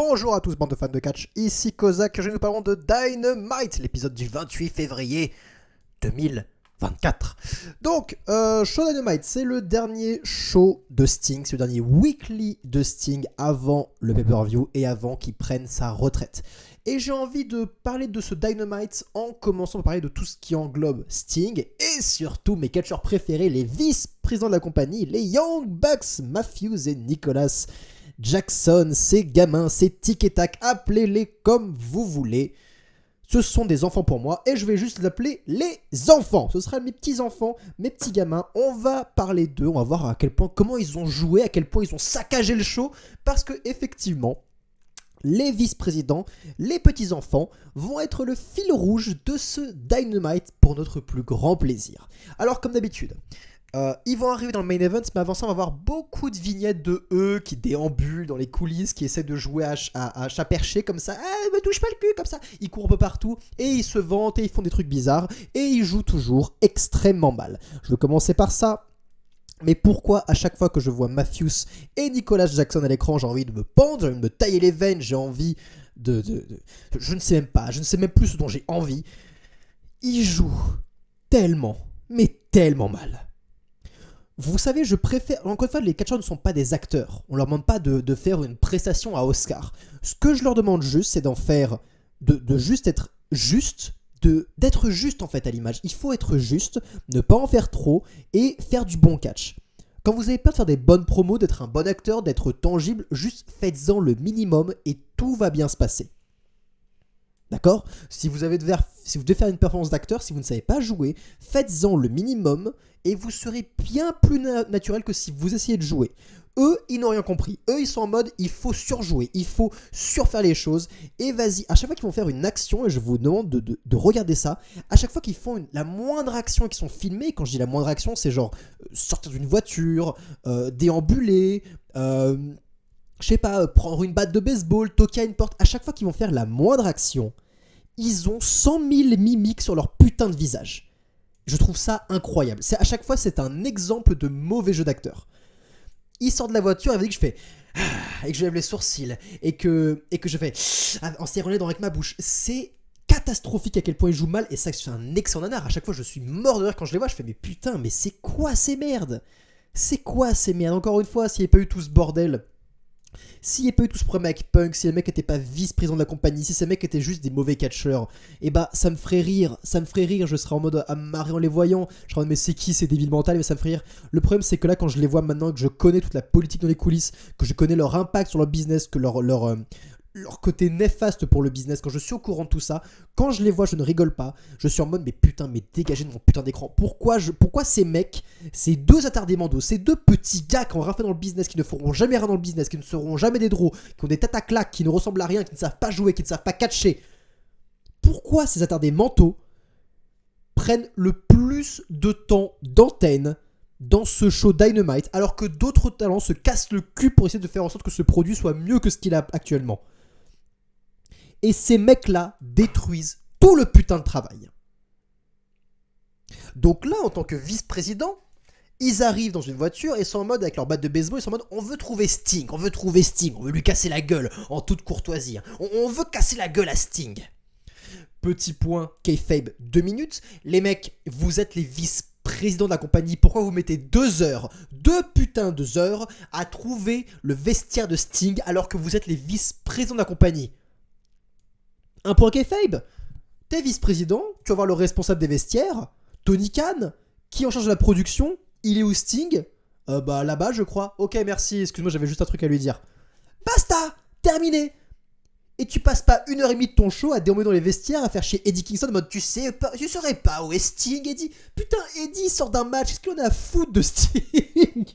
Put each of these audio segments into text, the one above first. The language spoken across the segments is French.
Bonjour à tous, bande de fans de catch, ici Kozak, aujourd'hui nous parlons de Dynamite, l'épisode du 28 février 2024. Donc, show Dynamite, c'est le dernier show de Sting, c'est le dernier weekly de Sting avant le pay-per-view et avant qu'il prenne sa retraite. Et j'ai envie de parler de ce Dynamite en commençant par parler de tout ce qui englobe Sting et surtout mes catcheurs préférés, les vice-présidents de la compagnie, les Young Bucks, Matthews et Nicholas Jackson, ces gamins, ces tic et tac, appelez-les comme vous voulez. Ce sont des enfants pour moi et je vais juste les appeler les enfants. Ce sera mes petits enfants, mes petits gamins. On va parler d'eux, on va voir à quel point, comment ils ont joué, à quel point ils ont saccagé le show. Parce que effectivement, les vice-présidents, les petits-enfants vont être le fil rouge de ce Dynamite pour notre plus grand plaisir. Alors comme d'habitude, ils vont arriver dans le main event, mais avant ça, on va voir beaucoup de vignettes de eux qui déambulent dans les coulisses, qui essaient de jouer à chat perché comme ça. Ah, me touche pas le cul, comme ça. Ils courent un peu partout et ils se vantent et ils font des trucs bizarres et ils jouent toujours extrêmement mal. Je vais commencer par ça. Mais pourquoi à chaque fois que je vois Matthews et Nicholas Jackson à l'écran, j'ai envie de me pendre, j'ai envie de me tailler les veines, j'ai envie de... Je ne sais même pas, je ne sais même plus ce dont j'ai envie. Ils jouent tellement, mais tellement mal. Vous savez, je préfère... Encore une fois, les catcheurs ne sont pas des acteurs. On leur demande pas de faire une prestation à Oscar. Ce que je leur demande juste, c'est d'en faire... De juste être juste... d'être juste en fait à l'image. Il faut être juste, ne pas en faire trop et faire du bon catch. Quand vous avez peur de faire des bonnes promos, d'être un bon acteur, d'être tangible, juste faites-en le minimum et tout va bien se passer. D'accord ? Si vous devez faire une performance d'acteur, si vous ne savez pas jouer, faites-en le minimum et vous serez bien plus naturel que si vous essayez de jouer. Eux, ils n'ont rien compris. Eux, ils sont en mode, il faut surjouer, il faut surfaire les choses. Et vas-y, à chaque fois qu'ils vont faire une action, et je vous demande de regarder ça, à chaque fois qu'ils font la moindre action et qu'ils sont filmés, et quand je dis la moindre action, c'est genre sortir d'une voiture, déambuler, je sais pas, prendre une batte de baseball, toquer à une porte. À chaque fois qu'ils vont faire la moindre action, ils ont 100 000 mimiques sur leur putain de visage. Je trouve ça incroyable. À chaque fois, c'est un exemple de mauvais jeu d'acteur. Il sort de la voiture et il dit que je fais et que je lève les sourcils et que je fais en serrant les dents avec ma bouche. C'est catastrophique à quel point il joue mal et ça c'est un excellent nanar. À chaque fois je suis mort de rire quand je les vois. Je fais mais putain, mais c'est quoi ces merdes? C'est quoi ces merdes? Encore une fois, s'il n'y avait pas eu tout ce bordel, s'il n'y avait pas eu tout ce problème avec Punk, si les mecs n'étaient pas vice-président de la compagnie, si ces mecs étaient juste des mauvais catcheurs, et bah ça me ferait rire, je serais en mode à me marrer en les voyant, je serais en mode mais c'est qui ces débiles mentales, mais ça me ferait rire. Le problème c'est que là quand je les vois maintenant, que je connais toute la politique dans les coulisses, que je connais leur impact sur leur business, que leur côté néfaste pour le business, quand je suis au courant de tout ça, quand je les vois je ne rigole pas, je suis en mode mais putain, mais dégagez de mon putain d'écran. Pourquoi ces mecs, ces deux attardés mandos, ces deux petits gars qui ont rien fait dans le business, qui ne feront jamais rien dans le business, qui ne seront jamais des draws, qui ont des têtes à claques, qui ne ressemblent à rien, qui ne savent pas jouer, qui ne savent pas catcher, pourquoi ces attardés mentaux prennent le plus de temps d'antenne dans ce show Dynamite alors que d'autres talents se cassent le cul pour essayer de faire en sorte que ce produit soit mieux que ce qu'il a actuellement? Et ces mecs-là détruisent tout le putain de travail. Donc là, en tant que vice-président, ils arrivent dans une voiture et sont en mode, avec leur batte de baseball, ils sont en mode, on veut trouver Sting, on veut lui casser la gueule en toute courtoisie. On veut casser la gueule à Sting. Petit point, kayfabe, 2 minutes. Les mecs, vous êtes les vice-présidents de la compagnie, pourquoi vous mettez 2 heures, 2 putains de heures, à trouver le vestiaire de Sting alors que vous êtes les vice-présidents de la compagnie? Un point kayfabe, t'es vice-président, tu vas voir le responsable des vestiaires, Tony Khan, qui est en charge de la production, il est où Sting? Bah là-bas je crois. Ok merci, excuse-moi j'avais juste un truc à lui dire. Basta, terminé. Et tu passes pas 1h30 de ton show à déambuler dans les vestiaires, à faire chier Eddie Kingston en mode tu saurais pas où est Sting, Eddie? Putain, Eddie sort d'un match, qu'est-ce qu'on a à foutre de Sting?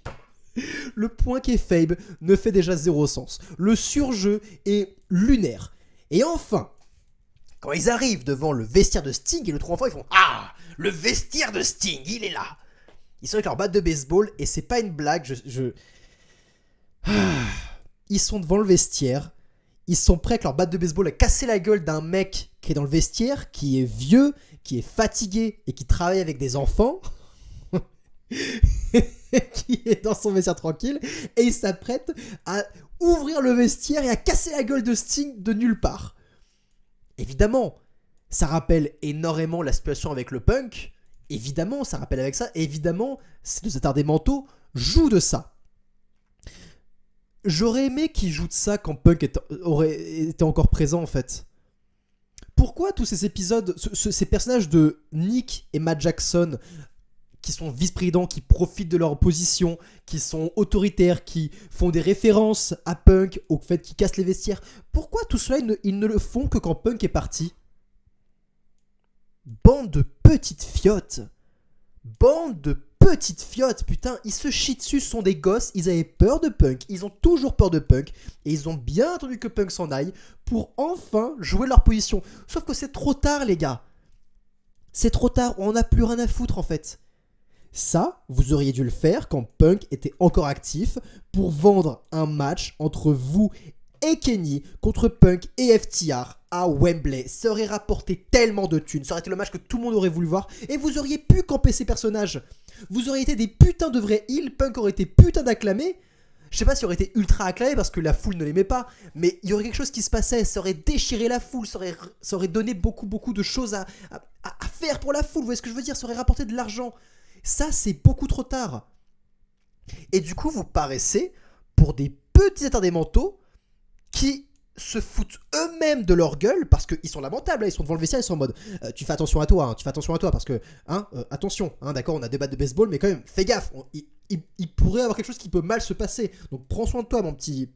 Le point kayfabe ne fait déjà zéro sens. Le surjeu est lunaire. Et enfin, quand ils arrivent devant le vestiaire de Sting et le trouvent enfants, ils font ah, le vestiaire de Sting, il est là. Ils sont avec leur batte de baseball et c'est pas une blague. Ils sont devant le vestiaire. Ils sont prêts avec leur batte de baseball à casser la gueule d'un mec qui est dans le vestiaire, qui est vieux, qui est fatigué et qui travaille avec des enfants. Qui est dans son vestiaire tranquille. Et ils s'apprêtent à ouvrir le vestiaire et à casser la gueule de Sting de nulle part. Évidemment, ça rappelle énormément la situation avec le Punk. Évidemment, ça rappelle avec ça. Évidemment, ces deux attardés mentaux jouent de ça. J'aurais aimé qu'ils jouent de ça quand Punk aurait été encore présent en fait. Pourquoi tous ces épisodes, ces personnages de Nick et Matt Jackson, qui sont vice-présidents, qui profitent de leur position, qui sont autoritaires, qui font des références à Punk, au fait qu'ils cassent les vestiaires, pourquoi tout cela ils ne le font que quand Punk est parti ? Bande de petites fiottes. Bande de petites fiottes, putain, ils se chient dessus, ce sont des gosses, ils avaient peur de Punk, ils ont toujours peur de Punk, et ils ont bien attendu que Punk s'en aille pour enfin jouer leur position. Sauf que c'est trop tard, les gars. C'est trop tard, on n'a plus rien à foutre en fait. Ça, vous auriez dû le faire quand Punk était encore actif pour vendre un match entre vous et Kenny contre Punk et FTR à Wembley. Ça aurait rapporté tellement de thunes, ça aurait été le match que tout le monde aurait voulu voir et vous auriez pu camper ces personnages. Vous auriez été des putains de vrais heels, Punk aurait été putain d'acclamé. Je sais pas s'il aurait été ultra acclamé parce que la foule ne l'aimait pas, mais il y aurait quelque chose qui se passait, ça aurait déchiré la foule, ça aurait donné beaucoup de choses à faire pour la foule, vous voyez ce que je veux dire, ça aurait rapporté de l'argent. Ça, c'est beaucoup trop tard. Et du coup, vous paraissez pour des petits attardés mentaux qui se foutent eux-mêmes de leur gueule parce qu'ils sont lamentables. Là, ils sont devant le vestiaire, ils sont en mode tu fais attention à toi, parce que, attention, d'accord, on a des battes de baseball, mais quand même, fais gaffe, il pourrait avoir quelque chose qui peut mal se passer. Donc prends soin de toi, mon petit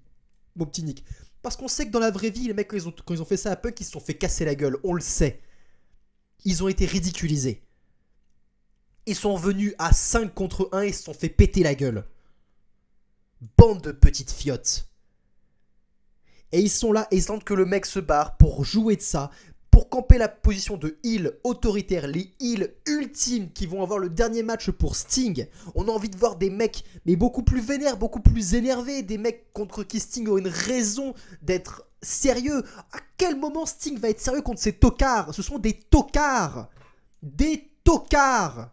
Nick. Parce qu'on sait que dans la vraie vie, les mecs, quand ils ont fait ça à Punk, ils se sont fait casser la gueule, on le sait. Ils ont été ridiculisés. Ils sont venus à 5 contre 1 et se sont fait péter la gueule. Bande de petites fiottes. Et ils sont là et ils sentent que le mec se barre pour jouer de ça, pour camper la position de heel autoritaire, les heels ultimes qui vont avoir le dernier match pour Sting. On a envie de voir des mecs, mais beaucoup plus vénères, beaucoup plus énervés, des mecs contre qui Sting a une raison d'être sérieux. À quel moment Sting va être sérieux contre ces tocards ? Ce sont des tocards. Des tocards.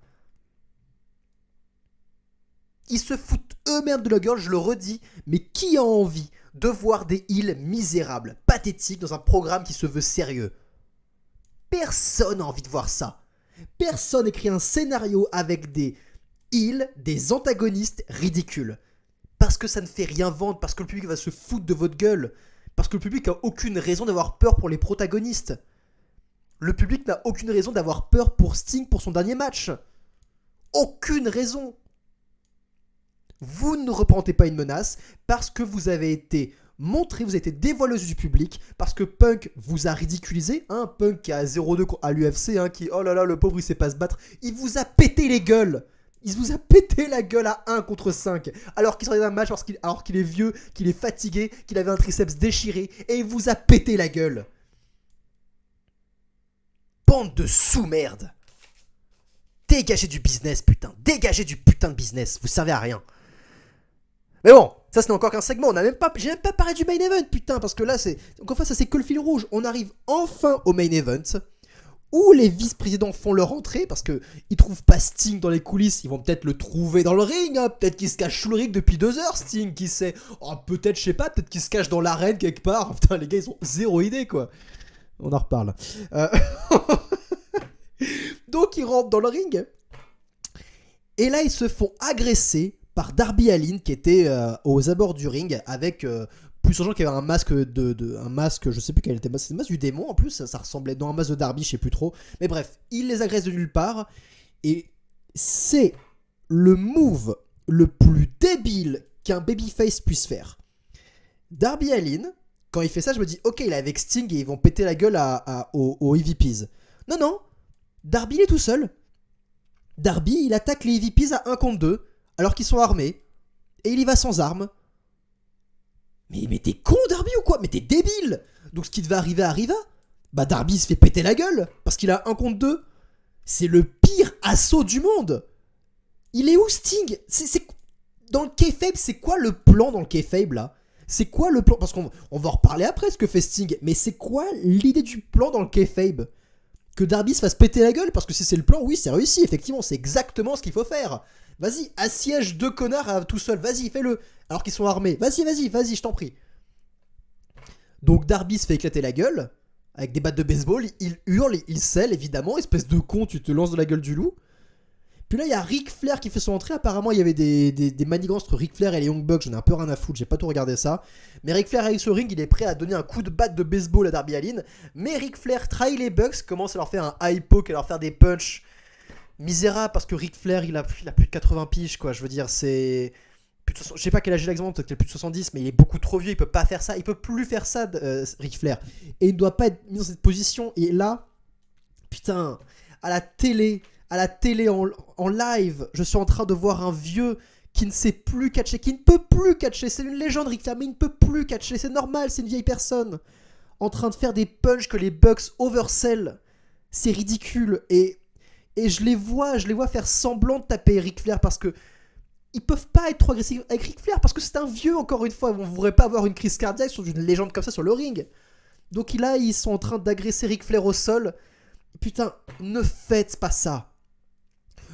Ils se foutent eux-mêmes de la gueule, je le redis, mais qui a envie de voir des heels misérables, pathétiques dans un programme qui se veut sérieux ? Personne n'a envie de voir ça. Personne écrit un scénario avec des heels, des antagonistes ridicules. Parce que ça ne fait rien vendre, parce que le public va se foutre de votre gueule, parce que le public n'a aucune raison d'avoir peur pour les protagonistes. Le public n'a aucune raison d'avoir peur pour Sting pour son dernier match. Aucune raison. Vous ne représentez pas une menace parce que vous avez été montré, vous avez été dévoileuse du public, parce que Punk vous a ridiculisé, Punk qui a 0-2 à l'UFC, qui, oh là là, le pauvre il sait pas se battre, il vous a pété les gueules. Il vous a pété la gueule à 1 contre 5, alors qu'il sortait d'un match, alors qu'il est vieux, qu'il est fatigué, qu'il avait un triceps déchiré, et il vous a pété la gueule. Bande de sous-merde. Dégagez du business, putain. Dégagez du putain de business. Vous servez à rien. Mais bon, ça ce n'est encore qu'un segment. J'ai même pas parlé du main event, putain, parce que là, encore ça c'est que le fil rouge. On arrive enfin au main event, où les vice-présidents font leur entrée, parce qu'ils trouvent pas Sting dans les coulisses. Ils vont peut-être le trouver dans le ring, peut-être qu'il se cache sous le ring depuis 2 heures, Sting, qui sait. Oh, peut-être, je sais pas, peut-être qu'il se cache dans l'arène quelque part. Putain, les gars, ils ont zéro idée, quoi. On en reparle. Donc, ils rentrent dans le ring, et là, ils se font agresser par Darby Allin qui était aux abords du ring avec plusieurs gens qui avaient un masque un masque, je sais plus quel était, c'est le masque du démon en plus, ça ressemblait dans un masque de Darby, je sais plus trop, mais bref, il les agresse de nulle part et c'est le move le plus débile qu'un babyface puisse faire. Darby Allin, quand il fait ça, je me dis ok, il est avec Sting et ils vont péter la gueule aux EVPs. Non, Darby il est tout seul. Darby il attaque les EVPs à 1 contre 2 alors qu'ils sont armés, et il y va sans armes. Mais t'es con, Darby, ou quoi ? Mais t'es débile. Donc ce qui devait arriver arriva. Bah Darby se fait péter la gueule, parce qu'il a 1 contre 2. C'est le pire assaut du monde. Il est où, Sting ? Dans le kayfabe, c'est quoi le plan dans le kayfabe, là ? C'est quoi le plan ? Parce qu'on va en reparler après, ce que fait Sting, mais c'est quoi l'idée du plan dans le kayfabe ? Que Darby se fasse péter la gueule ? Parce que si c'est le plan, oui, c'est réussi, effectivement, c'est exactement ce qu'il faut faire. Vas-y, assiège 2 connards tout seul, vas-y, fais-le. Alors qu'ils sont armés. Vas-y, je t'en prie. Donc Darby se fait éclater la gueule avec des battes de baseball, il hurle, il scelle évidemment, espèce de con, tu te lances de la gueule du loup. Puis là il y a Ric Flair qui fait son entrée, apparemment il y avait des manigances entre Ric Flair et les Young Bucks, j'en ai un peu rien à foutre, j'ai pas tout regardé ça. Mais Ric Flair arrive sur le ring, il est prêt à donner un coup de batte de baseball à Darby Allin, mais Ric Flair trahit les Bucks, commence à leur faire un high poke, à leur faire des punchs. Misérable parce que Ric Flair il a plus de 80 piges quoi, je veux dire c'est... Je sais pas quel âge il a exactement, peut-être qu'il a plus de 70, mais il est beaucoup trop vieux, il peut pas faire ça, il peut plus faire ça, Ric Flair. Et il ne doit pas être mis dans cette position. Et là, putain, à la télé en live, je suis en train de voir un vieux qui ne sait plus catcher, qui ne peut plus catcher. C'est une légende, Ric Flair, mais il ne peut plus catcher, c'est normal, c'est une vieille personne. En train de faire des punches que les Bucks oversell. C'est ridicule. Et je les vois faire semblant de taper Ric Flair parce que ils peuvent pas être trop agressifs avec Ric Flair parce que c'est un vieux, encore une fois. On ne voudrait pas avoir une crise cardiaque sur une légende comme ça sur le ring. Donc là, ils sont en train d'agresser Ric Flair au sol. Putain, ne faites pas ça.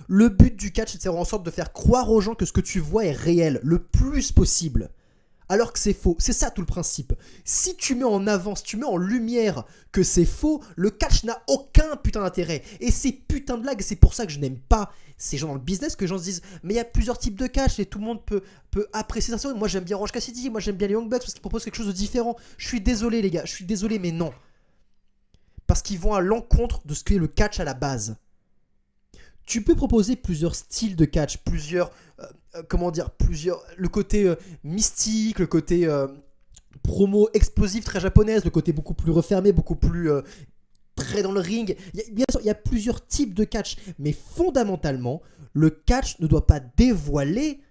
Le but du catch, c'est de faire en sorte de faire croire aux gens que ce que tu vois est réel, le plus possible. Alors que c'est faux. C'est ça tout le principe. Si tu mets en avant, si tu mets en lumière que c'est faux, le catch n'a aucun putain d'intérêt. Et c'est putain de blague, c'est pour ça que je n'aime pas ces gens dans le business, que les gens se disent mais il y a plusieurs types de catch et tout le monde peut apprécier ça. Moi j'aime bien Orange Cassidy, moi j'aime bien les Young Bucks parce qu'ils proposent quelque chose de différent. Je suis désolé les gars, je suis désolé mais non. Parce qu'ils vont à l'encontre de ce qu'est le catch à la base. Tu peux proposer plusieurs styles de catch, plusieurs le côté mystique, le côté promo explosif très japonaise, le côté beaucoup plus refermé, beaucoup plus très dans le ring. Bien sûr, il y a plusieurs types de catch, mais fondamentalement, le catch ne doit pas dévoiler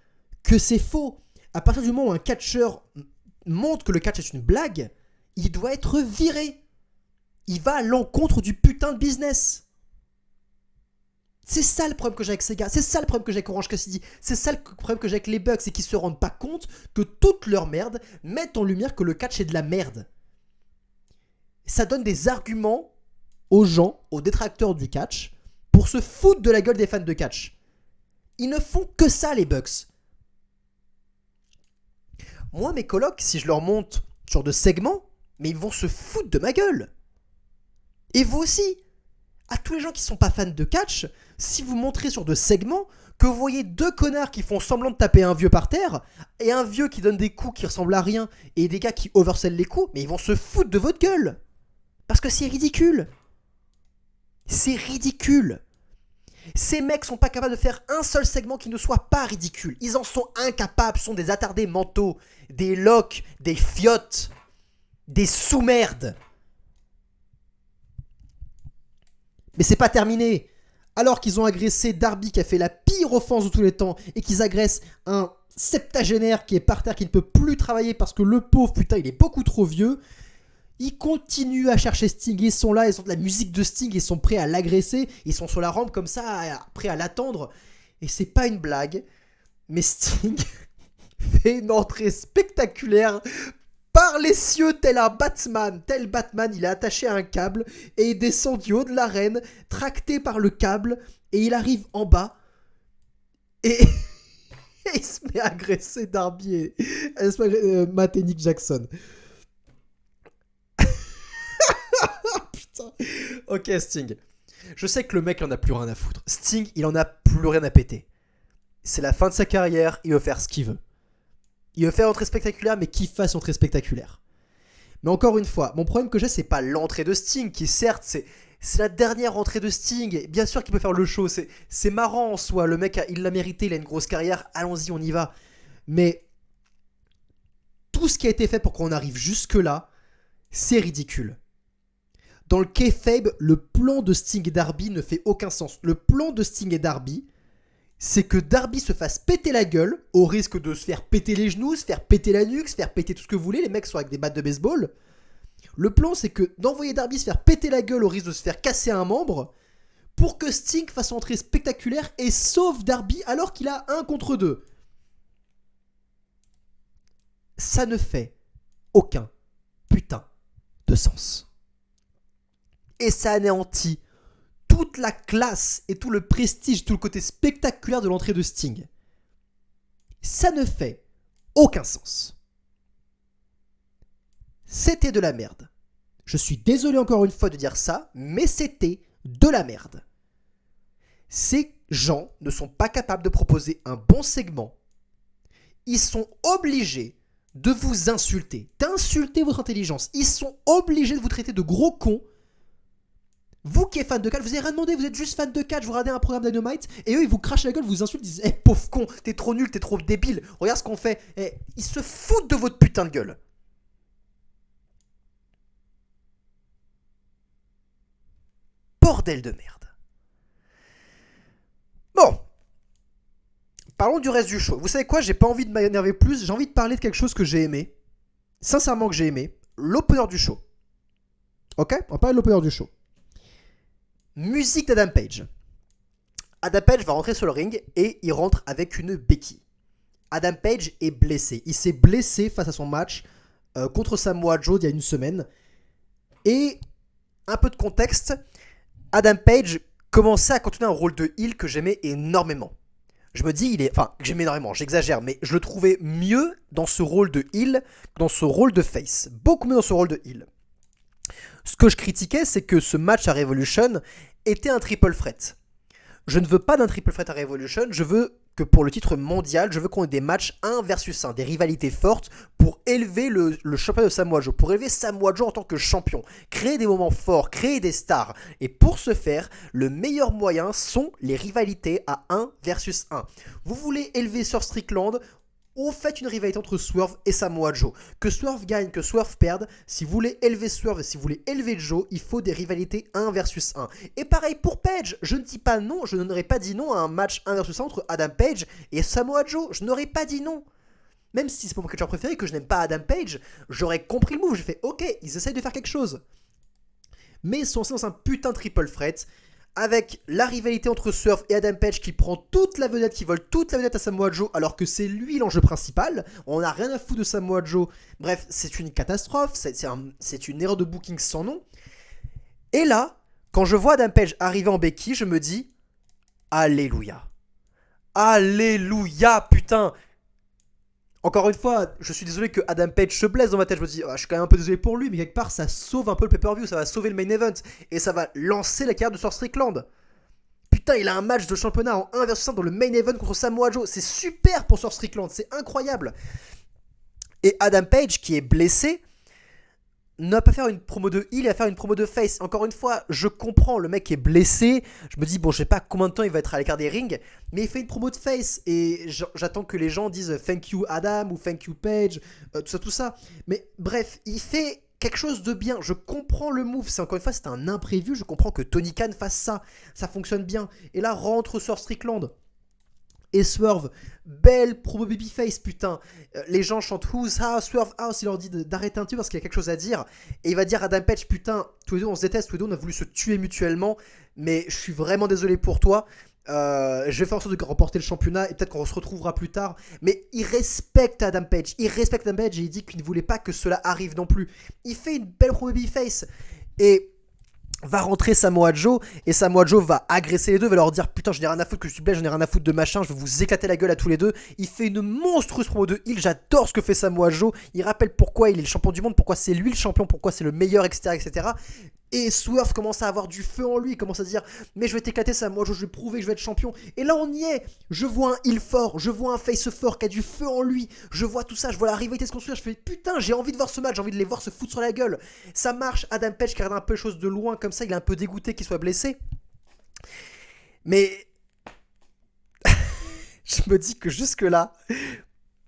que c'est faux. À partir du moment où un catcheur montre que le catch est une blague, il doit être viré. Il va à l'encontre du putain de business. C'est ça le problème que j'ai avec ces gars, c'est ça le problème que j'ai avec Orange Cassidy, c'est ça le problème que j'ai avec les Bucks, c'est qu'ils se rendent pas compte que toute leur merde met en lumière que le catch est de la merde. Ça donne des arguments aux gens, aux détracteurs du catch, pour se foutre de la gueule des fans de catch. Ils ne font que ça les Bucks. Moi mes colocs, si je leur monte ce genre de segment, mais ils vont se foutre de ma gueule. Et vous aussi. À tous les gens qui sont pas fans de catch, si vous montrez sur de segments que vous voyez deux connards qui font semblant de taper un vieux par terre et un vieux qui donne des coups qui ressemblent à rien et des gars qui oversell les coups, mais ils vont se foutre de votre gueule. Parce que c'est ridicule. C'est ridicule. Ces mecs sont pas capables de faire un seul segment qui ne soit pas ridicule. Ils en sont incapables, ce sont des attardés mentaux, des locs, des fiottes, des sous-merdes. Mais c'est pas terminé. Alors qu'ils ont agressé Darby qui a fait la pire offense de tous les temps et qu'ils agressent un septagénaire qui est par terre, qui ne peut plus travailler parce que le pauvre putain il est beaucoup trop vieux, ils continuent à chercher Sting. Ils sont là, ils ont de la musique de Sting, ils sont prêts à l'agresser, ils sont sur la rampe comme ça, prêts à l'attendre. Et c'est pas une blague, mais Sting fait une entrée spectaculaire par les cieux tel un Batman. Tel Batman, il est attaché à un câble et il descend du haut de l'arène, tracté par le câble, et il arrive en bas et il se met à agresser Darby et Matt et Nick Jackson. Putain. Ok Sting. Je sais que le mec il en a plus rien à foutre. Sting, il en a plus rien à péter. C'est la fin de sa carrière, il veut faire ce qu'il veut. Il veut faire une entrée spectaculaire, mais qu'il fasse une entrée spectaculaire. Mais encore une fois, mon problème que j'ai, c'est pas l'entrée de Sting, qui certes, c'est la dernière entrée de Sting. Et bien sûr qu'il peut faire le show, c'est marrant en soi. Le mec, il l'a mérité, il a une grosse carrière, allons-y, on y va. Mais tout ce qui a été fait pour qu'on arrive jusque-là, c'est ridicule. Dans le kayfabe, le plan de Sting et Darby ne fait aucun sens. Le plan de Sting et Darby, c'est que Darby se fasse péter la gueule, au risque de se faire péter les genoux, se faire péter la nuque, se faire péter tout ce que vous voulez, les mecs sont avec des battes de baseball. Le plan, c'est que d'envoyer Darby se faire péter la gueule au risque de se faire casser un membre, pour que Sting fasse une entrée spectaculaire et sauve Darby alors qu'il a 1 contre 2. Ça ne fait aucun putain de sens. Et ça anéantit toute la classe et tout le prestige, tout le côté spectaculaire de l'entrée de Sting. Ça ne fait aucun sens. C'était de la merde. Je suis désolé encore une fois de dire ça, mais c'était de la merde. Ces gens ne sont pas capables de proposer un bon segment. Ils sont obligés de vous insulter, d'insulter votre intelligence. Ils sont obligés de vous traiter de gros cons. Vous qui êtes fan de catch, vous n'avez rien demandé, vous êtes juste fan de catch, vous regardez un programme Dynamite, et eux ils vous crachent la gueule, vous insultent, ils disent « pauvre con, t'es trop nul, t'es trop débile, regarde ce qu'on fait. » Ils se foutent de votre putain de gueule. Bordel de merde. Bon. Parlons du reste du show. Vous savez quoi, j'ai pas envie de m'énerver plus, j'ai envie de parler de quelque chose que j'ai aimé. Sincèrement que j'ai aimé. L'opener du show. Ok, on va parler de l'opener du show. Musique d'Adam Page. Adam Page va rentrer sur le ring et il rentre avec une béquille. Adam Page est blessé. Il s'est blessé face à son match contre Samoa Joe il y a une semaine. Et un peu de contexte, Adam Page commençait à continuer un rôle de heel que j'aimais énormément. Je me dis, enfin, j'aimais énormément, j'exagère, mais je le trouvais mieux dans ce rôle de heel que dans ce rôle de face. Beaucoup mieux dans ce rôle de heel. Ce que je critiquais, c'est que ce match à Revolution était un triple threat. Je ne veux pas d'un triple threat à Revolution, je veux que pour le titre mondial, je veux qu'on ait des matchs 1 versus 1, des rivalités fortes pour élever le championnat de Samoa Joe, pour élever Samoa Joe en tant que champion, créer des moments forts, créer des stars. Et pour ce faire, le meilleur moyen sont les rivalités à 1 versus 1. Vous voulez élever Sir Strickland, ou faites une rivalité entre Swerve et Samoa Joe. Que Swerve gagne, que Swerve perde, si vous voulez élever Swerve et si vous voulez élever Joe, il faut des rivalités 1 versus 1. Et pareil pour Page, je ne dis pas non, je n'aurais pas dit non à un match 1 versus 1 entre Adam Page et Samoa Joe, je n'aurais pas dit non. Même si c'est pas mon catcheur préféré, que je n'aime pas Adam Page, j'aurais compris le move, j'ai fait ok, ils essayent de faire quelque chose. Mais ils sont dans un putain de triple threat, avec la rivalité entre Swerve et Adam Page qui prend toute la vedette, qui vole toute la vedette à Samoa Joe alors que c'est lui l'enjeu principal. On n'a rien à foutre de Samoa Joe. Bref, c'est une catastrophe, c'est une erreur de booking sans nom. Et là, quand je vois Adam Page arriver en béquille, je me dis Alléluia. Alléluia, putain. Encore une fois, je suis désolé que Adam Page se blesse dans ma tête. Je me dis, je suis quand même un peu désolé pour lui, mais quelque part, ça sauve un peu le pay-per-view, ça va sauver le main event. Et ça va lancer la carrière de Sir Strickland. Putain, il a un match de championnat en 1 versus 1 dans le main event contre Samoa Joe. C'est super pour Sir Strickland, c'est incroyable. Et Adam Page, qui est blessé, ne va pas faire une promo de heel, il va faire une promo de face. Encore une fois, je comprends, le mec est blessé. Je me dis, bon, je sais pas combien de temps il va être à l'écart des rings, mais il fait une promo de face. Et j'attends que les gens disent thank you Adam ou thank you Page, tout ça. Mais bref, il fait quelque chose de bien. Je comprends le move. C'est encore une fois, c'est un imprévu. Je comprends que Tony Khan fasse ça. Ça fonctionne bien. Et là, rentre Sir Strickland et Swerve, belle promo babyface, putain. Les gens chantent Who's House, Swerve House, il leur dit d'arrêter un petit peu parce qu'il y a quelque chose à dire. Et il va dire à Adam Page, putain, tous les deux on se déteste, tous les deux on a voulu se tuer mutuellement, mais je suis vraiment désolé pour toi. Je vais faire en sorte de remporter le championnat et peut-être qu'on se retrouvera plus tard. Mais il respecte Adam Page, et il dit qu'il ne voulait pas que cela arrive non plus. Il fait une belle promo babyface. Et va rentrer Samoa Joe, et Samoa Joe va agresser les deux, va leur dire putain j'en ai rien à foutre que je suis blessé, j'en ai rien à foutre de machin, je vais vous éclater la gueule à tous les deux. Il fait une monstrueuse promo de heel, j'adore ce que fait Samoa Joe, il rappelle pourquoi il est le champion du monde, pourquoi c'est lui le champion, pourquoi c'est le meilleur, etc. Et Swerve commence à avoir du feu en lui, il commence à se dire mais je vais t'éclater Samoa Joe, je vais prouver que je vais être champion. Et là on y est, je vois un heel fort, je vois un face fort qui a du feu en lui, je vois tout ça, je vois la rivalité se construire, je fais putain j'ai envie de voir ce match, j'ai envie de les voir se foutre sur la gueule. Ça marche, Adam Page qui regarde un peu les choses de loin comme ça, il est un peu dégoûté qu'il soit blessé. Mais je me dis que jusque là,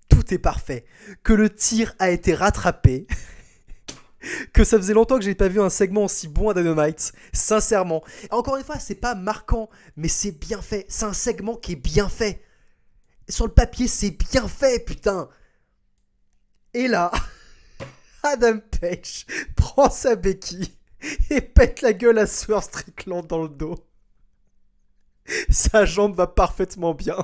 tout est parfait, que le tir a été rattrapé. Que ça faisait longtemps que j'avais pas vu un segment aussi bon à Dynamite, sincèrement. Et encore une fois, c'est pas marquant, mais c'est bien fait. C'est un segment qui est bien fait. Sur le papier, c'est bien fait, putain. Et là, Adam Page prend sa béquille et pète la gueule à Swerve Strickland dans le dos. Sa jambe va parfaitement bien.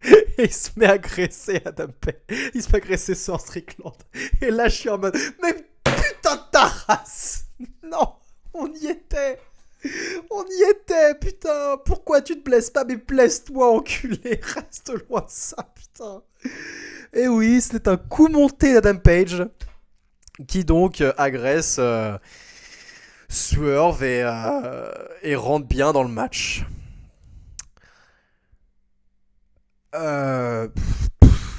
Et il se met à agresser Adam Page. Il se met à agresser Swerve Strickland. Et là, je suis en mode... Mais putain de ta race! Non, on y était! On y était, putain! Pourquoi tu te blesses pas? Mais blesse-toi, enculé! Reste loin de ça, putain! Et oui, c'était un coup monté d'Adam Page. qui donc agresse Swerve et rentre bien dans le match.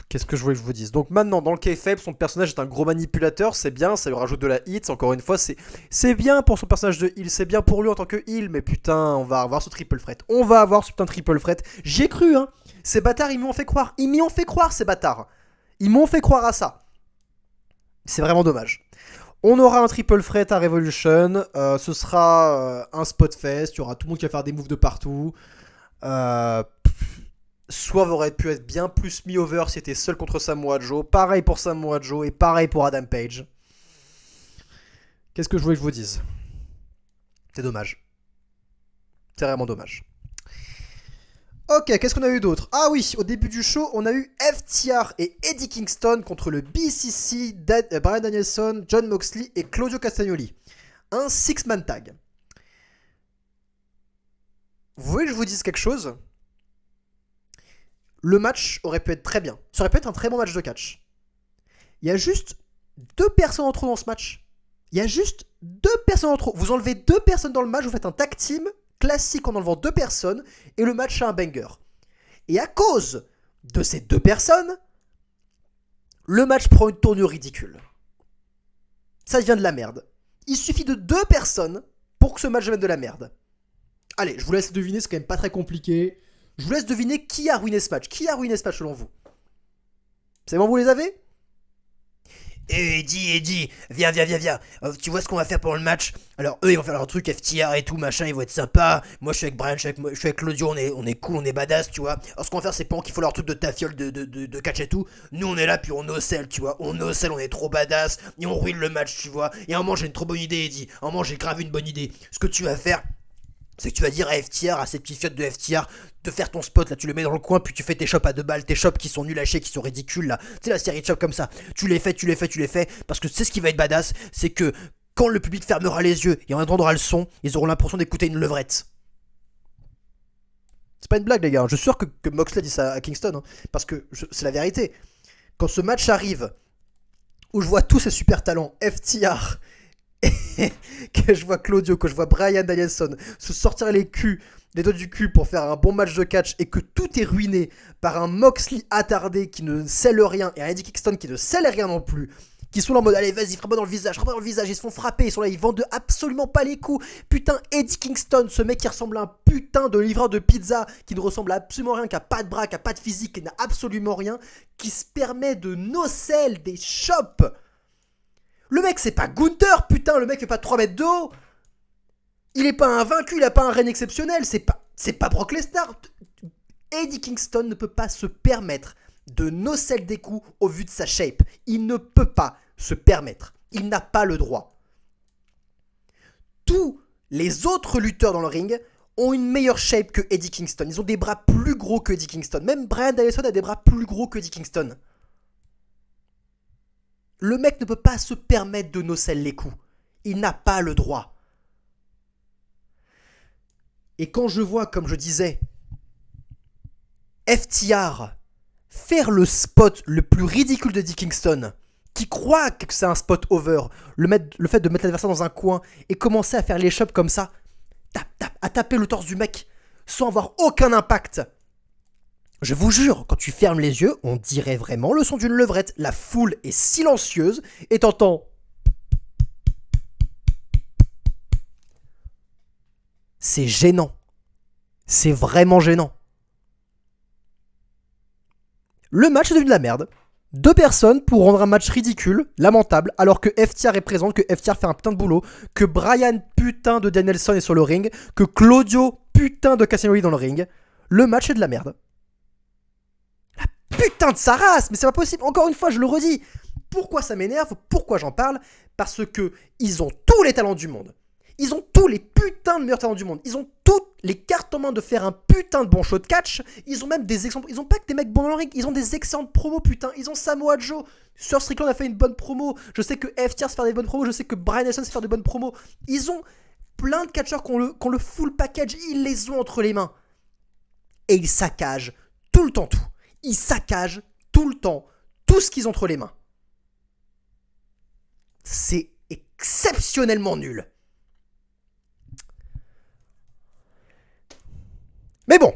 Qu'est-ce que je voulais que je vous dise? Donc maintenant, dans le kayfabe, son personnage est un gros manipulateur, c'est bien, ça lui rajoute de la hit, encore une fois, c'est bien pour son personnage de heal, c'est bien pour lui en tant que heal, mais putain, on va avoir ce triple threat. On va avoir ce putain de triple threat. J'y ai cru, hein. Ces bâtards, ils m'ont fait croire. Ils m'y ont fait croire, ces bâtards. Ils m'ont fait croire à ça. C'est vraiment dommage. On aura un triple threat à Revolution, ce sera un spot fest, il y aura tout le monde qui va faire des moves de partout. Swerve aurait pu être bien plus mis over si était seul contre Samoa Joe. Pareil pour Samoa Joe et pareil pour Adam Page. Qu'est-ce que je voulais que je vous dise? C'est dommage. C'est vraiment dommage. Ok, qu'est-ce qu'on a eu d'autre? Ah oui, au début du show, on a eu FTR et Eddie Kingston contre le BCC, Bryan Danielson, Jon Moxley et Claudio Castagnoli. Un six-man tag. Vous voulez que je vous dise quelque chose? Le match aurait pu être très bien. Ça aurait pu être un très bon match de catch. Il y a juste 2 personnes en trop dans ce match. Il y a juste 2 personnes en trop. Vous enlevez 2 personnes dans le match, vous faites un tag team classique en enlevant 2 personnes et le match est un banger. Et à cause de ces 2 personnes, le match prend une tournure ridicule. Ça devient de la merde. Il suffit de 2 personnes pour que ce match devienne de la merde. Allez, je vous laisse deviner, c'est quand même pas très compliqué. Je vous laisse deviner qui a ruiné ce match. Qui a ruiné ce match selon vous? C'est bon, vous les avez? Eddie, viens. Tu vois ce qu'on va faire pendant le match? Alors, eux, ils vont faire leur truc FTR et tout, machin, ils vont être sympas. Moi, je suis avec Brian, je suis avec Claudio, on est cool, on est badass, tu vois. Alors, ce qu'on va faire, c'est pendant qu'ils font leur truc de tafiole, de catch et tout. Nous, on est là, puis on nocelle, tu vois. On nocelle, on est trop badass, et on ruine le match, tu vois. Et à un moment, j'ai une trop bonne idée, Eddie. À un moment, j'ai grave une bonne idée. Ce que tu vas faire, c'est que tu vas dire à FTR, à ces petits fiottes de FTR, de faire ton spot, là, tu le mets dans le coin, puis tu fais tes shops à 2 balles, tes shops qui sont nuls à chier, qui sont ridicules, là. Tu sais, la série de shops comme ça. Tu les fais, parce que c'est ce qui va être badass, c'est que quand le public fermera les yeux et entendra le son, ils auront l'impression d'écouter une levrette. C'est pas une blague, les gars. Je suis sûr que Moxley dit ça à Kingston, hein, parce que c'est la vérité. Quand ce match arrive, où je vois tous ces super talents, FTR, que je vois Claudio, que je vois Bryan Danielson se sortir les doigts du cul pour faire un bon match de catch et que tout est ruiné par un Moxley attardé qui ne scelle rien et un Eddie Kingston qui ne scelle rien non plus, qui sont là en mode allez vas-y frappe-moi dans le visage, ils se font frapper, ils sont là, ils vendent absolument pas les coups. Putain, Eddie Kingston, ce mec qui ressemble à un putain de livreur de pizza, qui ne ressemble à absolument rien, qui a pas de bras, qui a pas de physique, qui n'a absolument rien, qui se permet de nocelle des shops. Le mec, c'est pas Gunther, putain, le mec fait pas 3 mètres de haut. Il est pas invaincu, il a pas un règne exceptionnel, c'est pas Brock Lesnar. Eddie Kingston ne peut pas se permettre de nocelle des coups au vu de sa shape. Il ne peut pas se permettre. Il n'a pas le droit. Tous les autres lutteurs dans le ring ont une meilleure shape que Eddie Kingston. Ils ont des bras plus gros que Eddie Kingston. Même Bryan Danielson a des bras plus gros que Eddie Kingston. Le mec ne peut pas se permettre de nocelle les coups. Il n'a pas le droit. Et quand je vois, comme je disais, FTR faire le spot le plus ridicule de Eddie Kingston, qui croit que c'est un spot over, le fait de mettre l'adversaire dans un coin et commencer à faire les chops comme ça, à taper le torse du mec sans avoir aucun impact. Je vous jure, quand tu fermes les yeux, on dirait vraiment le son d'une levrette. La foule est silencieuse et t'entends. C'est gênant. C'est vraiment gênant. Le match est devenu de la merde. 2 personnes pour rendre un match ridicule, lamentable, alors que FTR est présent, que FTR fait un putain de boulot, que Bryan putain de Danielson est sur le ring, que Claudio putain de Castagnoli dans le ring. Le match est de la merde. Putain de sa race, mais c'est pas possible. Encore une fois, je le redis. Pourquoi ça m'énerve? Pourquoi j'en parle? Parce que ils ont tous les talents du monde. Ils ont tous les putains de meilleurs talents du monde. Ils ont toutes les cartes en main de faire un putain de bon show de catch. Ils ont même des exemples. Ils ont pas que des mecs bons dans le ring. Ils ont des excellentes promos, putain. Ils ont Samoa Joe. Sir Strickland a fait une bonne promo. Je sais que FTR sait faire des bonnes promos. Je sais que Bryan Danielson sait faire des bonnes promos. Ils ont plein de catcheurs qui ont le full package. Ils les ont entre les mains. Et ils saccagent tout le temps tout. Ils saccagent tout le temps tout ce qu'ils ont entre les mains. c'est exceptionnellement nul. Mais bon,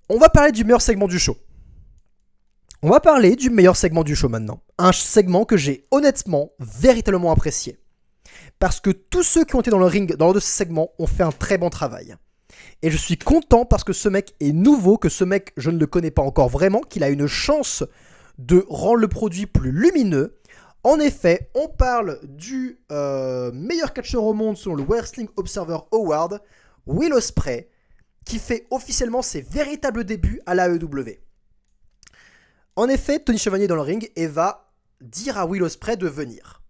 on va parler du meilleur segment du show. On va parler du meilleur segment du show maintenant. Un segment que j'ai honnêtement, véritablement apprécié. Parce que tous ceux qui ont été dans le ring dans l'ordre de ce segment ont fait un très bon travail. Et je suis content parce que ce mec est nouveau, que ce mec, je ne le connais pas encore vraiment, qu'il a une chance de rendre le produit plus lumineux. En effet, on parle du meilleur catcheur au monde selon le Wrestling Observer Award, Will Ospreay, qui fait officiellement ses véritables débuts à l'AEW. En effet, Tony Schiavone est dans le ring et va dire à Will Ospreay de venir.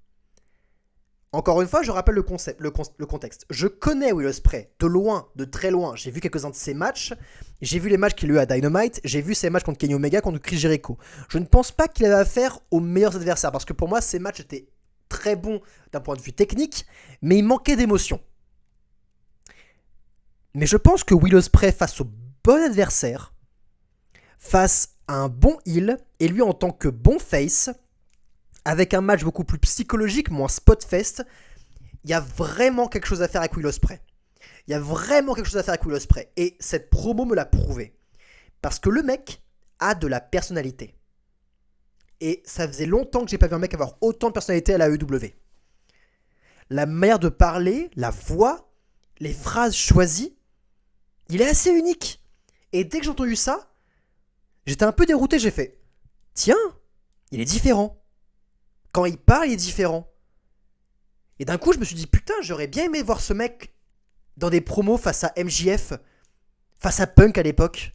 Encore une fois, je rappelle le contexte. Je connais Will Ospreay de loin, de très loin. J'ai vu quelques-uns de ses matchs. J'ai vu les matchs qu'il a eu à Dynamite. J'ai vu ses matchs contre Kenny Omega, contre Chris Jericho. Je ne pense pas qu'il avait affaire aux meilleurs adversaires parce que pour moi, ces matchs étaient très bons d'un point de vue technique, mais il manquait d'émotion. Mais je pense que Will Ospreay face au bon adversaire, face à un bon heel, et lui en tant que bon face, avec un match beaucoup plus psychologique, moins spotfest, il y a vraiment quelque chose à faire avec Will Ospreay. Il y a vraiment quelque chose à faire avec Will Ospreay. Et cette promo me l'a prouvé. Parce que le mec a de la personnalité. Et ça faisait longtemps que j'ai pas vu un mec avoir autant de personnalité à la AEW. La manière de parler, la voix, les phrases choisies, il est assez unique. Et dès que j'ai entendu ça, j'étais un peu dérouté, j'ai fait « Tiens, il est différent ». Quand il parle, il est différent. Et d'un coup, je me suis dit, putain, j'aurais bien aimé voir ce mec dans des promos face à MJF, face à Punk à l'époque.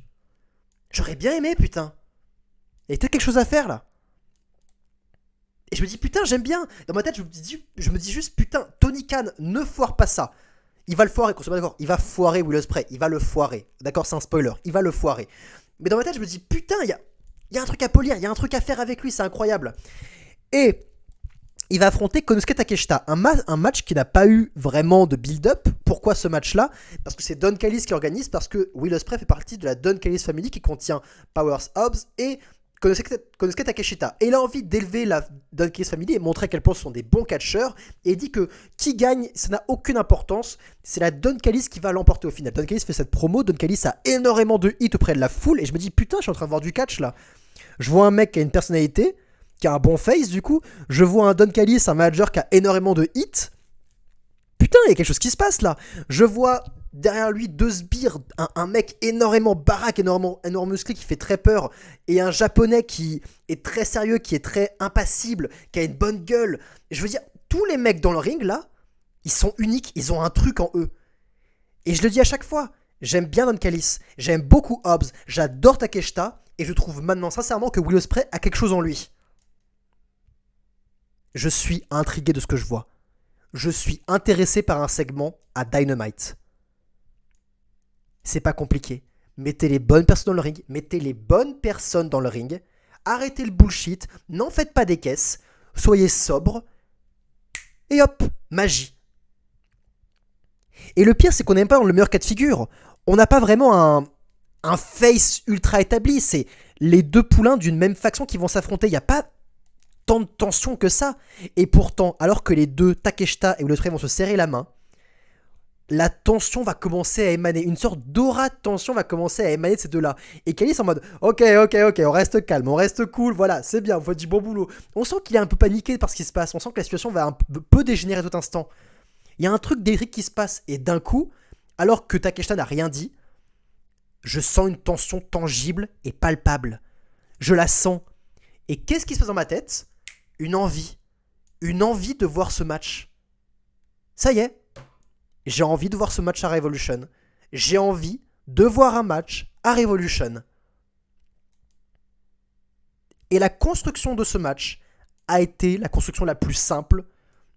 J'aurais bien aimé, putain. Il y a peut-être quelque chose à faire, là. Et je me dis, putain, j'aime bien. Dans ma tête, je me dis juste, putain, Tony Khan, ne foire pas ça. Il va le foirer, qu'on soit pas d'accord. Il va foirer Will Ospreay. Il va le foirer. D'accord, c'est un spoiler. Il va le foirer. Mais dans ma tête, je me dis, putain, il y a un truc à polir. Il y a un truc à faire avec lui. C'est incroyable. Et il va affronter Konosuke Takeshita, un match qui n'a pas eu vraiment de build-up. Pourquoi ce match-là ? Parce que c'est Don Callis qui organise, parce que Will Ospreay fait partie de la Don Callis Family qui contient Powers Hobbs et Konosuke Takeshita. Et il a envie d'élever la Don Callis Family et montrer à quel point ce sont des bons catcheurs. Et il dit que qui gagne, ça n'a aucune importance. C'est la Don Callis qui va l'emporter au final. Don Callis fait cette promo. Don Callis a énormément de hits auprès de la foule. Et je me dis, putain, je suis en train de voir du catch là. Je vois un mec qui a une personnalité, qui a un bon face du coup. Je vois un Don Callis, un manager qui a énormément de hits. Putain, il y a quelque chose qui se passe là. Je vois derrière lui deux sbires, un mec énormément baraque, énormément musclé qui fait très peur, et un japonais qui est très sérieux, qui est très impassible, qui a une bonne gueule. Je veux dire, tous les mecs dans le ring là, ils sont uniques, ils ont un truc en eux. Et je le dis à chaque fois, j'aime bien Don Callis, j'aime beaucoup Hobbs, j'adore Takeshita, et je trouve maintenant sincèrement que Will Ospreay a quelque chose en lui. Je suis intrigué de ce que je vois. Je suis intéressé par un segment à Dynamite. C'est pas compliqué. Mettez les bonnes personnes dans le ring. Mettez les bonnes personnes dans le ring. Arrêtez le bullshit. N'en faites pas des caisses. Soyez sobre. Et hop, magie. Et le pire, c'est qu'on n'est pas dans le meilleur cas de figure. On n'a pas vraiment un face ultra établi. C'est les deux poulains d'une même faction qui vont s'affronter. Il n'y a pas tant de tension que ça. Et pourtant, alors que les deux, Takeshita et Will Ospreay, vont se serrer la main, la tension va commencer à émaner. Une sorte d'aura de tension va commencer à émaner de ces deux-là. Et Callis en mode, ok, on reste calme, on reste cool, voilà, c'est bien, vous faites du bon boulot. On sent qu'il est un peu paniqué par ce qui se passe. On sent que la situation va un peu dégénérer tout instant. Il y a un truc d'électrique qui se passe. Et d'un coup, alors que Takeshita n'a rien dit, je sens une tension tangible et palpable. Je la sens. Et qu'est-ce qui se passe dans ma tête ? Une envie de voir ce match. Ça y est, j'ai envie de voir ce match à Revolution. J'ai envie de voir un match à Revolution. Et la construction de ce match a été la construction la plus simple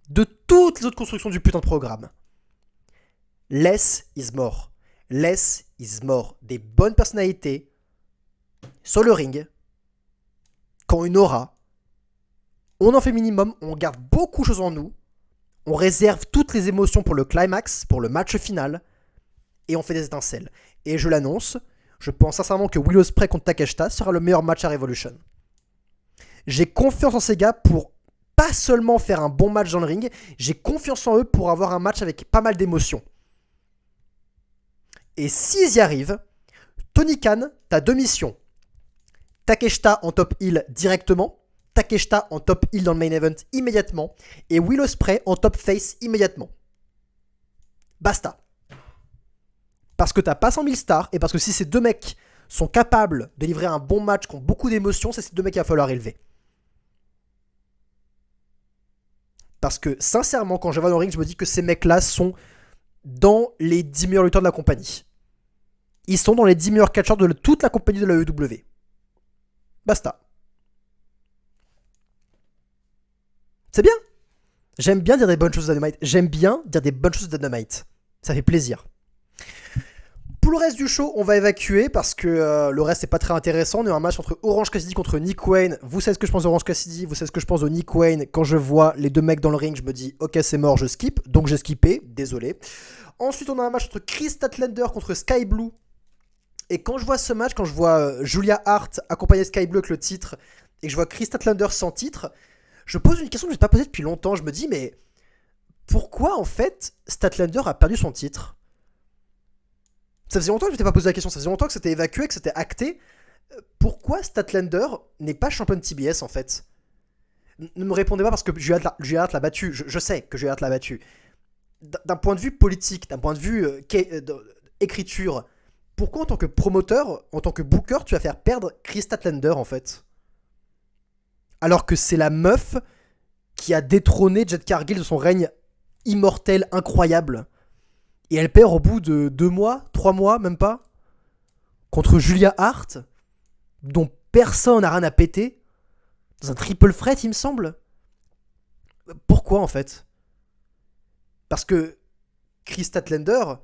de toutes les autres constructions du putain de programme. Less is more. Less is more. Des bonnes personnalités sur le ring, qui ont une aura. On en fait minimum, on garde beaucoup de choses en nous, on réserve toutes les émotions pour le climax, pour le match final, et on fait des étincelles. Et je l'annonce, je pense sincèrement que Will Ospreay contre Takeshita sera le meilleur match à Revolution. J'ai confiance en ces gars pour pas seulement faire un bon match dans le ring, j'ai confiance en eux pour avoir un match avec pas mal d'émotions. Et s'ils y arrivent, Tony Khan, t'as 2 missions. Takeshita en top heel directement, Takeshita en top heel dans le main event immédiatement, et Will Ospreay en top face immédiatement. Basta. Parce que t'as pas 100 000 stars, et parce que si ces 2 mecs sont capables de livrer un bon match qui ont beaucoup d'émotions, c'est ces 2 mecs qu'il va falloir élever. Parce que sincèrement, quand je vais dans le ring, je me dis que ces mecs-là sont dans les 10 meilleurs lutteurs de la compagnie. Ils sont dans les 10 meilleurs catcheurs de toute la compagnie de la AEW. Basta. C'est bien. J'aime bien dire des bonnes choses de Dynamite. J'aime bien dire des bonnes choses de Dynamite. Ça fait plaisir. Pour le reste du show, on va évacuer parce que le reste c'est pas très intéressant. On a un match entre Orange Cassidy contre Nick Wayne. Vous savez ce que je pense d'Orange Cassidy, vous savez ce que je pense de Nick Wayne. Quand je vois les 2 mecs dans le ring, je me dis ok c'est mort, je skip. Donc j'ai skippé, désolé. Ensuite on a un match entre Chris Statlander contre Sky Blue. Et quand je vois ce match, quand je vois Julia Hart accompagner Sky Blue avec le titre et que je vois Chris Statlander sans titre, je pose une question que je n'ai pas posée depuis longtemps. Je me dis mais pourquoi en fait Statlander a perdu son titre ? Ça faisait longtemps que je m'étais pas posé la question, ça faisait longtemps que c'était évacué, que c'était acté. Pourquoi Statlander n'est pas champion de TBS en fait ? Ne me répondez pas parce que Julia Hart l'a battu, je sais que Julia Hart l'a battu. D'un point de vue politique, d'un point de vue écriture, pourquoi en tant que promoteur, en tant que booker, tu vas faire perdre Chris Statlander en fait ? Alors que c'est la meuf qui a détrôné Jade Cargill de son règne immortel incroyable. Et elle perd au bout de 2 mois, 3 mois, même pas, contre Julia Hart, dont personne n'a rien à péter, dans un triple threat, il me semble. Pourquoi, en fait ? Parce que Chris Statlander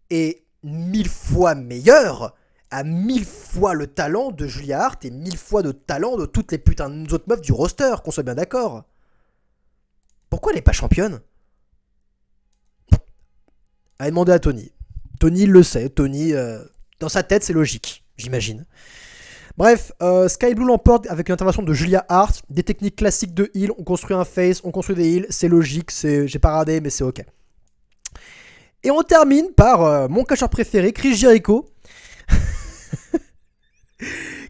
est 1000 fois meilleur, a 1000 fois le talent de Julia Hart et 1000 fois de talent de toutes les putains d'autres meufs du roster, qu'on soit bien d'accord. Pourquoi elle n'est pas championne ? Allez demander à Tony. Tony il le sait. Tony, dans sa tête, c'est logique, j'imagine. Bref, Sky Blue l'emporte avec une intervention de Julia Hart. Des techniques classiques de heal. On construit un face, on construit des heals. C'est logique, j'ai pas radé, mais c'est ok. Et on termine par mon catcheur préféré, Chris Jericho.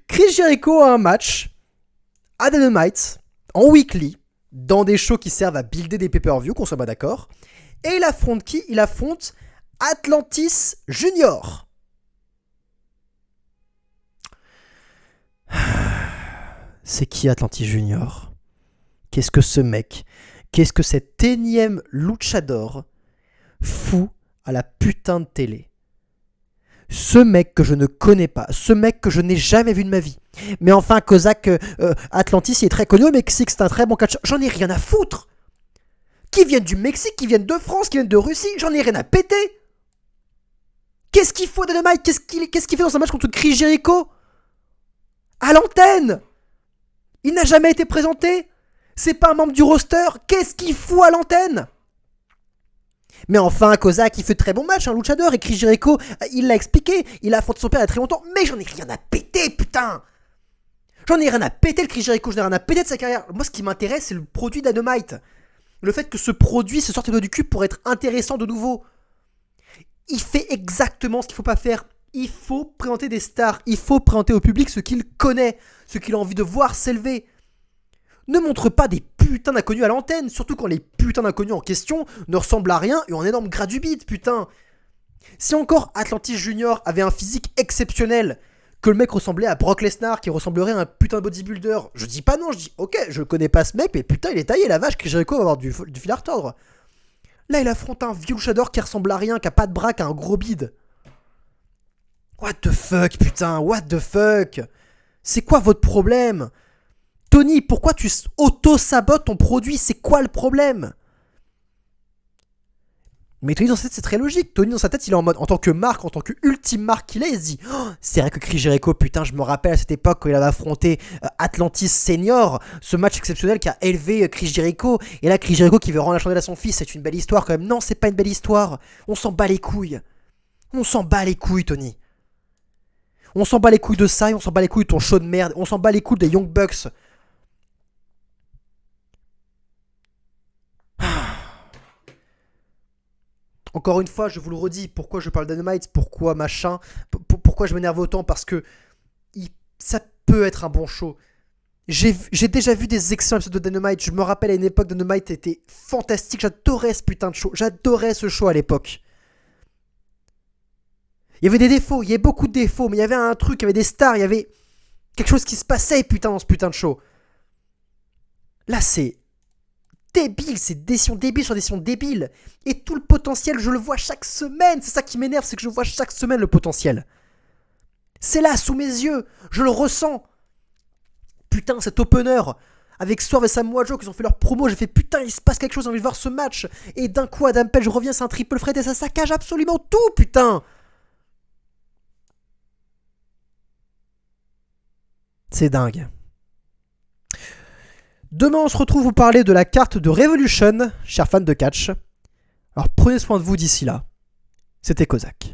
Chris Jericho a un match à Dynamite, en weekly, dans des shows qui servent à builder des pay-per-view, qu'on soit pas d'accord. Et il affronte qui ? Il affronte Atlantis Junior. C'est qui Atlantis Junior ? Qu'est-ce que ce mec ? Qu'est-ce que cet énième luchador fout à la putain de télé ? Ce mec que je ne connais pas, ce mec que je n'ai jamais vu de ma vie. Mais enfin, Kozak, Atlantis, il est très connu au Mexique, c'est un très bon catcheur. J'en ai rien à foutre. Qui viennent du Mexique, qui viennent de France, qui viennent de Russie, j'en ai rien à péter. Qu'est-ce qu'il faut Dynamite ? Qu'est-ce qu'il fait dans un match contre Chris Jericho ? À l'antenne ? Il n'a jamais été présenté. C'est pas un membre du roster. Qu'est-ce qu'il fout à l'antenne ? Mais enfin, Kozak, il fait de très bon match, un luchador, et Chris Jericho, il l'a expliqué, il a affronté son père il y a très longtemps, mais j'en ai rien à péter, putain ! J'en ai rien à péter, le Chris Jericho, j'en ai rien à péter de sa carrière. Moi, ce qui m'intéresse, c'est le produit Dynamite. Le fait que ce produit se sorte du cul pour être intéressant de nouveau. Il fait exactement ce qu'il ne faut pas faire. Il faut présenter des stars. Il faut présenter au public ce qu'il connaît, ce qu'il a envie de voir s'élever. Ne montre pas des putains d'inconnus à l'antenne, surtout quand les putains d'inconnus en question ne ressemblent à rien et ont un énorme gras du bide, putain. Si encore Atlantis Junior avait un physique exceptionnel, que le mec ressemblait à Brock Lesnar, qui ressemblerait à un putain de bodybuilder, je dis pas non, je dis ok, je connais pas ce mec, mais putain il est taillé la vache, Chris Jericho va avoir du fil à retordre. Là il affronte un vieux luchador qui ressemble à rien, qui a pas de bras, qui a un gros bide. What the fuck putain, what the fuck. C'est quoi votre problème ? Tony, pourquoi tu auto-sabotes ton produit ? C'est quoi le problème ? Mais Tony dans sa tête c'est très logique. Tony dans sa tête il est en mode, en tant que marque, en tant que ultime marque qu'il est, il se dit oh, c'est vrai que Chris Jericho, putain je me rappelle à cette époque quand il avait affronté Atlantis Senior, ce match exceptionnel qui a élevé Chris Jericho, et là Chris Jericho qui veut rendre la chandelle à son fils, c'est une belle histoire quand même. Non, c'est pas une belle histoire, on s'en bat les couilles. On s'en bat les couilles Tony. On s'en bat les couilles de ça et on s'en bat les couilles de ton show de merde, on s'en bat les couilles des Young Bucks. Encore une fois, je vous le redis, pourquoi je parle Dynamite, pourquoi machin, pourquoi je m'énerve autant, parce que ça peut être un bon show. J'ai déjà vu des excellents épisodes de Dynamite. Je me rappelle à une époque, Dynamite était fantastique. J'adorais ce putain de show. J'adorais ce show à l'époque. Il y avait des défauts, il y avait beaucoup de défauts, mais il y avait un truc, il y avait des stars, il y avait quelque chose qui se passait putain dans ce putain de show. Là, c'est débile, c'est décision débile sur décision débile. Et tout le potentiel, je le vois chaque semaine. C'est ça qui m'énerve, c'est que je vois chaque semaine le potentiel. C'est là, sous mes yeux, je le ressens. Putain, cet opener avec Swerve et Samoa Joe qui ont fait leur promo, j'ai fait putain, il se passe quelque chose, j'ai envie de voir ce match. Et d'un coup, Adam Page revient, c'est un triple threat et ça saccage absolument tout, putain. C'est dingue. Demain, on se retrouve pour parler de la carte de Revolution, chers fans de catch. Alors prenez soin de vous d'ici là. C'était Kozak.